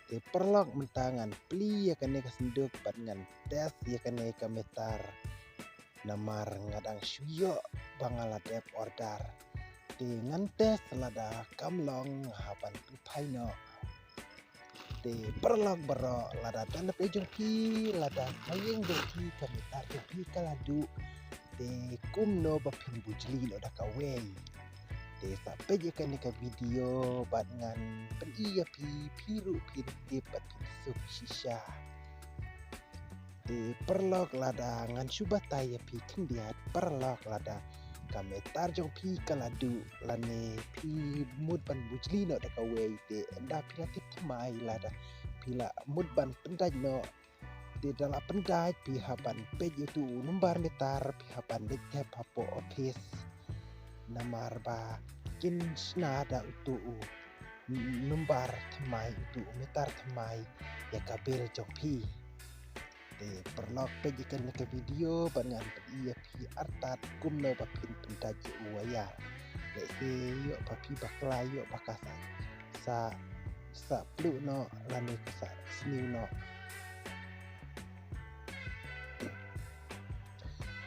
Te perlok mentangan pli ya kane kasenduk ngan tes ya kane kametar namar ngadang syuyo bangala dep order dengan tes lada kamlong haban tupaino te perlok bero lada tanap ejong pi lada mayeng doki kametar pi kaladu te kumno bapin bujli lo da kawei te sampai je kan ka video bat ngan pen iya piru pin tip bat suk shisha te perlok lada ngan subata ya pi kendiat perlok lada kametar jong pi kaladu lane pi mud ban bujli no da kawei te enda pila tip mai lada pila mud ban pendaj no di dalam pendaj pi haban pej itu numbar metar pi haban dek hapo office namar ba kin snada utu numbar thamai utu metar thamai ya kabel jongpi te perlok pejikan ke video bangan iya pi artat kumno bapin pentaj uaya de se yo papi bakla yo bakasa sa plu no lani sa sniu no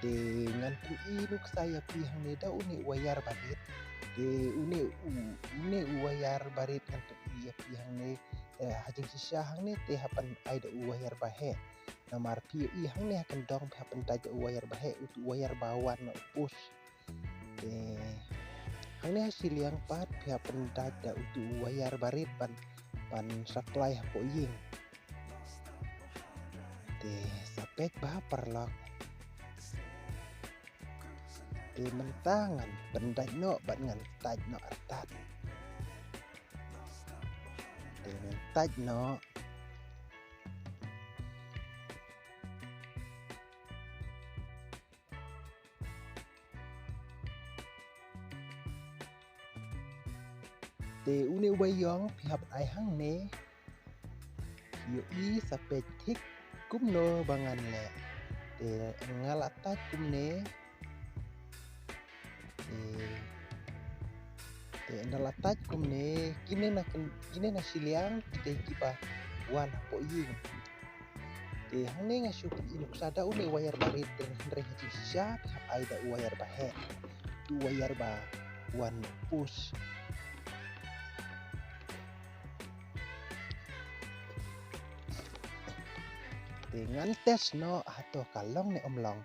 dengan inuk saya pihang ne da uni wayar barit de une wayar barit kan iya pihang ne hajing sisya hang ne te hapan ai da wayar bahe namar pi i hang ne akan dong hapan taja wayar bahe utu wayar bawan no push de hang ne hasil yang pat pi hapan taja utu wayar barit pan supply hapo ying de sapek bah perlok te mentangan pendaj no bat ngan taj no artat te taj no te une wayong pihap ai hang ne yo i sapek tik kumno bangan le te ngalatat kumne te ndalataj kumne kine na siliang te kiba wan po ying te hang ne ngasuk inuk sada une wayar barit dan hendre haji sya pihap ai da wayar bahe tu wayar ba wan push dengan tes no atau kalong ne omlong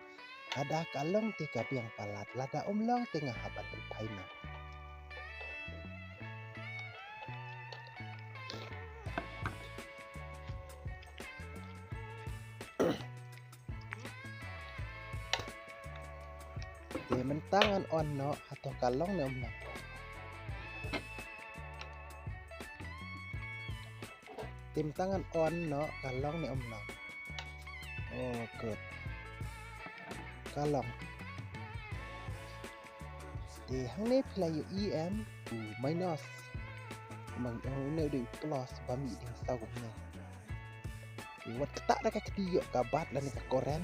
ada kalong te kabiang palat lada omlong tengah habat paina te mentangan on no atau kalong ne omlong tim tangan on no kalong ne omlong oh good kalong te hang ne pilayo em u minus mang ne de plus bami ding sau ne wat ketak dak ketiyo kabat lan ka koren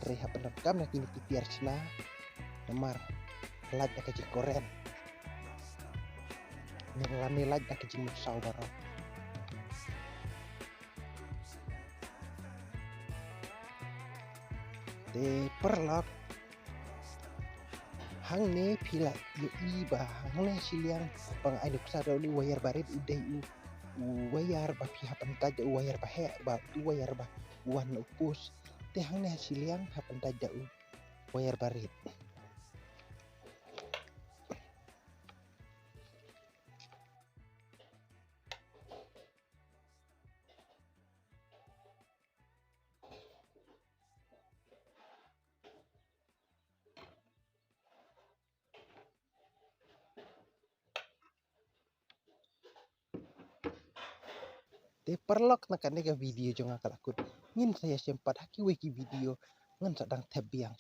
reha penekam nak ini tipiar cina nemar laj dak ke koren nilani laj dak ke musau baro te perlok hang ne pila yo iba hang ne siliang pang ai duk sada uli wayar barit udai wayar ba pi hapan taj wayar bahe ba tu wayar ba wan upus te hang ne siliang hapan taj wayar barit te perlok na kanega video jong akal akut ngin saya sempat haki wiki video ngan sadang tab yang